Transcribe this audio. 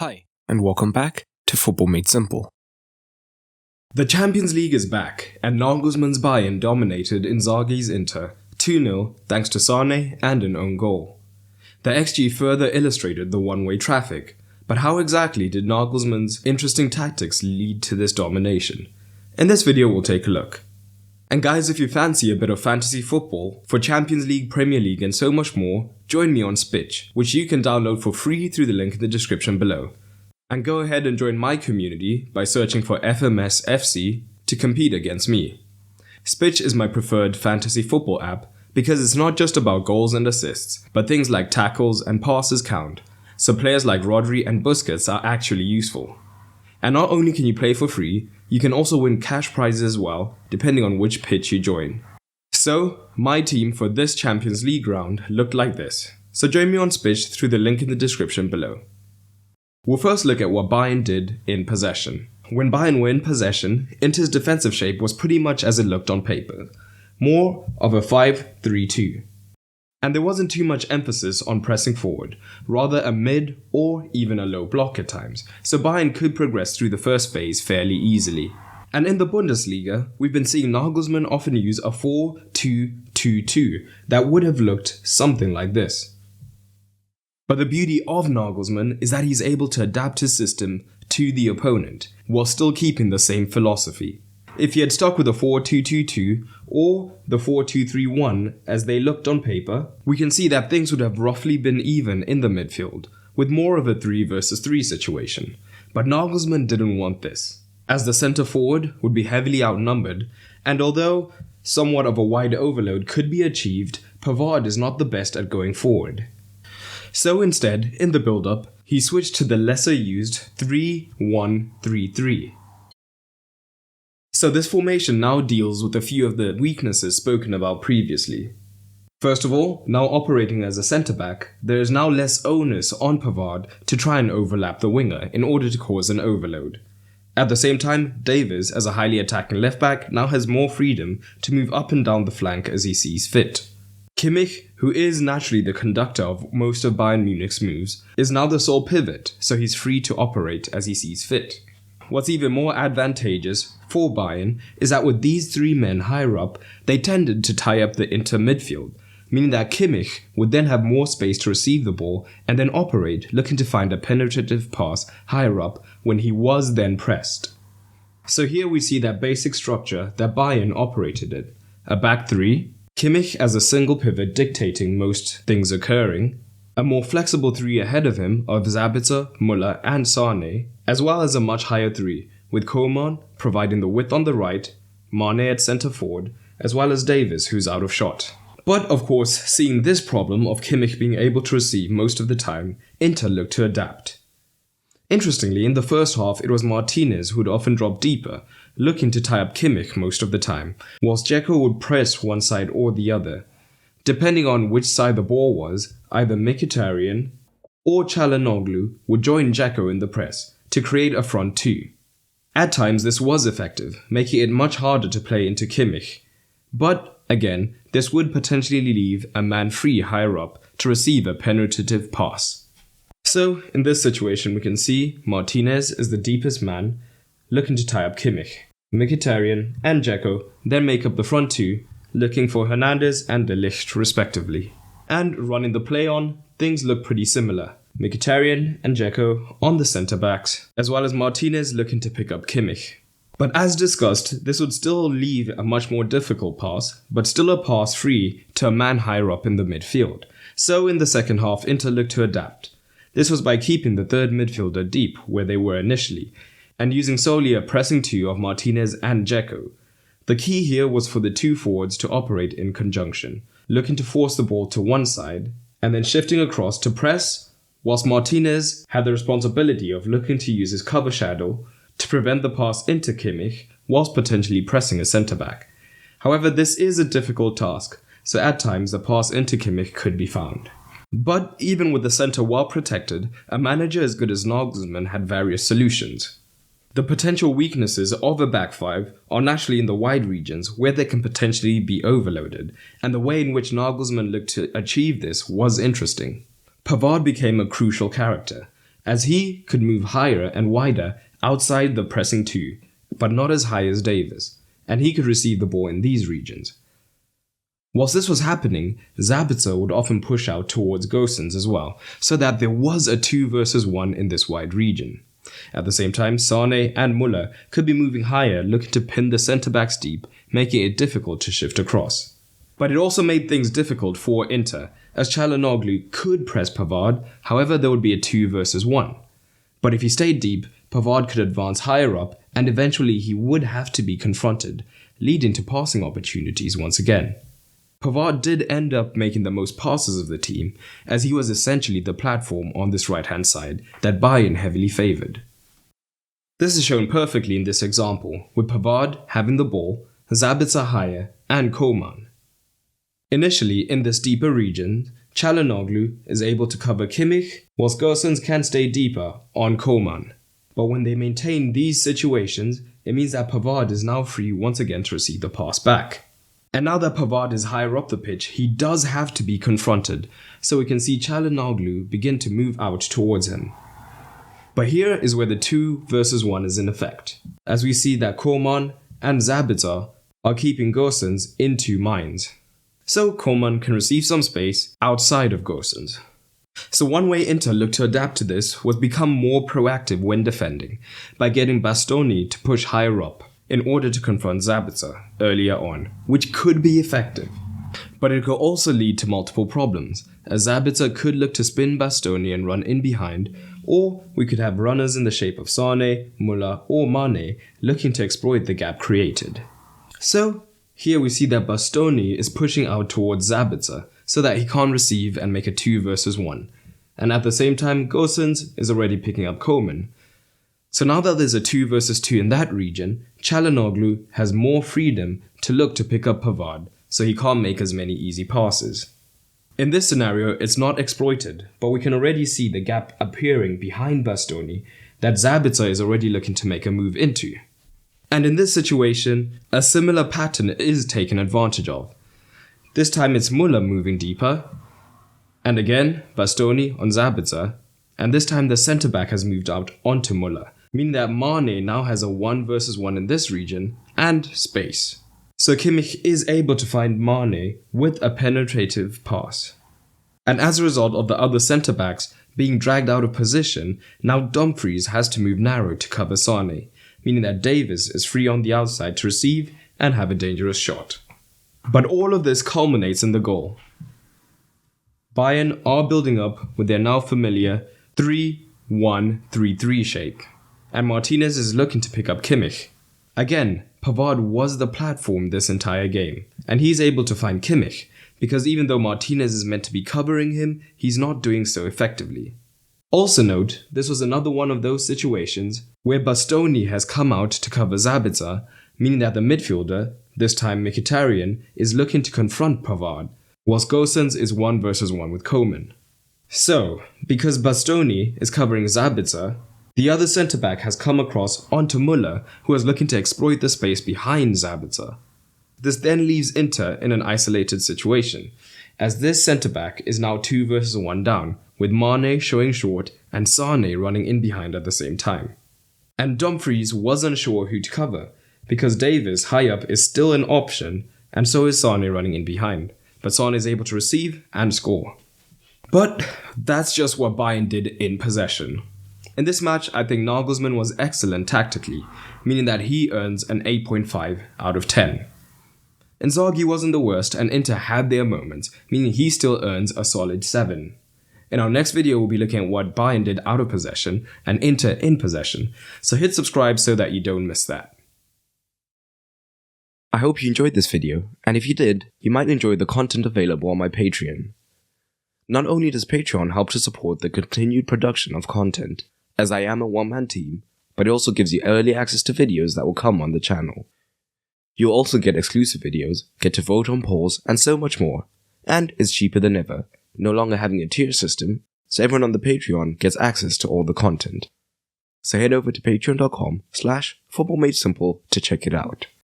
Hi, and welcome back to Football Made Simple. The Champions League is back, and Nagelsmann's Bayern dominated Inzaghi's Inter 2-0 thanks to Sane and an own goal. The XG further illustrated the one-way traffic, but how exactly did Nagelsmann's interesting tactics lead to this domination? In this video we'll take a look. And guys, if you fancy a bit of fantasy football for Champions League, Premier League and so much more, join me on Spitch, which you can download for free through the link in the description below. And go ahead and join my community by searching for FMS FC to compete against me. Spitch is my preferred fantasy football app because it's not just about goals and assists, but things like tackles and passes count, so players like Rodri and Busquets are actually useful. And not only can you play for free, you can also win cash prizes as well, depending on which pitch you join. So, my team for this Champions League round looked like this, so join me on Spitch through the link in the description below. We'll first look at what Bayern did in possession. When Bayern were in possession, Inter's defensive shape was pretty much as it looked on paper, more of a 5-3-2. And there wasn't too much emphasis on pressing forward, rather a mid or even a low block at times, so Bayern could progress through the first phase fairly easily. And in the Bundesliga, we've been seeing Nagelsmann often use a 4-2-2-2 that would have looked something like this. But the beauty of Nagelsmann is that he's able to adapt his system to the opponent, while still keeping the same philosophy. If he had stuck with a 4-2-2-2 or the 4-2-3-1 as they looked on paper, we can see that things would have roughly been even in the midfield, with more of a 3 versus 3 situation. But Nagelsmann didn't want this, as the centre forward would be heavily outnumbered, and although somewhat of a wide overload could be achieved, Pavard is not the best at going forward. So instead, in the build-up, he switched to the lesser used 3-1-3-3. So this formation now deals with a few of the weaknesses spoken about previously. First of all, now operating as a centre-back, there is now less onus on Pavard to try and overlap the winger in order to cause an overload. At the same time, Davies, as a highly attacking left-back, now has more freedom to move up and down the flank as he sees fit. Kimmich, who is naturally the conductor of most of Bayern Munich's moves, is now the sole pivot, so he's free to operate as he sees fit. What's even more advantageous for Bayern is that with these three men higher up, they tended to tie up the Inter midfield, meaning that Kimmich would then have more space to receive the ball and then operate, looking to find a penetrative pass higher up when he was then pressed. So here we see that basic structure that Bayern operated in. A back three, Kimmich as a single pivot dictating most things occurring, a more flexible three ahead of him of Sabitzer, Müller and Sane, as well as a much higher three, with Coman providing the width on the right, Mane at centre forward, as well as Davies who's out of shot. But of course, seeing this problem of Kimmich being able to receive most of the time, Inter looked to adapt. Interestingly, in the first half it was Martinez who would often drop deeper, looking to tie up Kimmich most of the time, whilst Dzeko would press one side or the other. Depending on which side the ball was, either Mkhitaryan or Çalhanoğlu would join Dzeko in the press to create a front two. At times this was effective, making it much harder to play into Kimmich. But, again, this would potentially leave a man free higher up to receive a penetrative pass. So, in this situation we can see Martinez is the deepest man, looking to tie up Kimmich. Mkhitaryan and Dzeko then make up the front two, looking for Hernandez and De Ligt respectively. And running the play on, things look pretty similar. Mkhitaryan and Dzeko on the centre backs, as well as Martinez looking to pick up Kimmich. But as discussed, this would still leave a much more difficult pass, but still a pass free to a man higher up in the midfield. So in the second half, Inter looked to adapt. This was by keeping the third midfielder deep where they were initially, and using solely a pressing two of Martinez and Dzeko. The key here was for the two forwards to operate in conjunction, looking to force the ball to one side, and then shifting across to press, whilst Martinez had the responsibility of looking to use his cover shadow to prevent the pass into Kimmich, whilst potentially pressing a centre-back. However, this is a difficult task, so at times the pass into Kimmich could be found. But even with the centre well protected, a manager as good as Nagelsmann had various solutions. The potential weaknesses of a back five are naturally in the wide regions where they can potentially be overloaded, and the way in which Nagelsmann looked to achieve this was interesting. Pavard became a crucial character, as he could move higher and wider outside the pressing two, but not as high as Davis, and he could receive the ball in these regions. Whilst this was happening, Sabitzer would often push out towards Gosens as well, so that there was a 2 versus 1 in this wide region. At the same time, Sane and Muller could be moving higher, looking to pin the centre-backs deep, making it difficult to shift across. But it also made things difficult for Inter, as Çalhanoğlu could press Pavard, however there would be a 2 versus 1. But if he stayed deep, Pavard could advance higher up, and eventually he would have to be confronted, leading to passing opportunities once again. Pavard did end up making the most passes of the team, as he was essentially the platform on this right-hand side that Bayern heavily favoured. This is shown perfectly in this example, with Pavard having the ball, Sabitzer higher, and Koeman. Initially, in this deeper region, Çalhanoğlu is able to cover Kimmich, whilst Gosens can stay deeper on Koeman. But when they maintain these situations, it means that Pavard is now free once again to receive the pass back. And now that Pavard is higher up the pitch, he does have to be confronted, so we can see Çalhanoğlu begin to move out towards him. But here is where the 2 versus 1 is in effect, as we see that Koeman and Sabitzer are keeping Gosens in 2 minds. So Koeman can receive some space outside of Gosens. So one way Inter looked to adapt to this was become more proactive when defending, by getting Bastoni to push higher up, in order to confront Sabitzer earlier on, which could be effective. But it could also lead to multiple problems, as Sabitzer could look to spin Bastoni and run in behind, or we could have runners in the shape of Sane, Muller or Mane looking to exploit the gap created. So here we see that Bastoni is pushing out towards Sabitzer so that he can't receive and make a 2 versus 1, and at the same time Gosens is already picking up Koeman. So now that there's a 2 versus 2 in that region, Çalhanoğlu has more freedom to look to pick up Pavard, so he can't make as many easy passes. In this scenario, it's not exploited, but we can already see the gap appearing behind Bastoni that Sabitzer is already looking to make a move into. And in this situation, a similar pattern is taken advantage of. This time it's Muller moving deeper, and again Bastoni on Sabitzer, and this time the centre-back has moved out onto Muller, meaning that Mane now has a 1 versus 1 in this region, and space. So Kimmich is able to find Mane with a penetrative pass. And as a result of the other centre-backs being dragged out of position, now Dumfries has to move narrow to cover Sane, meaning that Davis is free on the outside to receive and have a dangerous shot. But all of this culminates in the goal. Bayern are building up with their now familiar 3-1-3-3 shape, and Martinez is looking to pick up Kimmich. Again, Pavard was the platform this entire game, and he's able to find Kimmich, because even though Martinez is meant to be covering him, he's not doing so effectively. Also note, this was another one of those situations where Bastoni has come out to cover Sabitzer, meaning that the midfielder, this time Mkhitaryan, is looking to confront Pavard, whilst Gosens is 1 versus 1 with Koeman. So, because Bastoni is covering Sabitzer, the other centre-back has come across onto Muller, who is looking to exploit the space behind Sabitzer. This then leaves Inter in an isolated situation, as this centre-back is now 2 versus 1 down, with Mane showing short and Sane running in behind at the same time. And Dumfries was unsure who to cover, because Davis high up is still an option, and so is Sane running in behind, but Sane is able to receive and score. But that's just what Bayern did in possession. In this match, I think Nagelsmann was excellent tactically, meaning that he earns an 8.5 out of 10. Inzaghi wasn't the worst, and Inter had their moments, meaning he still earns a solid 7. In our next video, we'll be looking at what Bayern did out of possession and Inter in possession, so hit subscribe so that you don't miss that. I hope you enjoyed this video, and if you did, you might enjoy the content available on my Patreon. Not only does Patreon help to support the continued production of content, as I am a one-man team, but it also gives you early access to videos that will come on the channel. You'll also get exclusive videos, get to vote on polls, and so much more. And it's cheaper than ever, no longer having a tier system, so everyone on the Patreon gets access to all the content. So head over to patreon.com/footballmadesimple to check it out.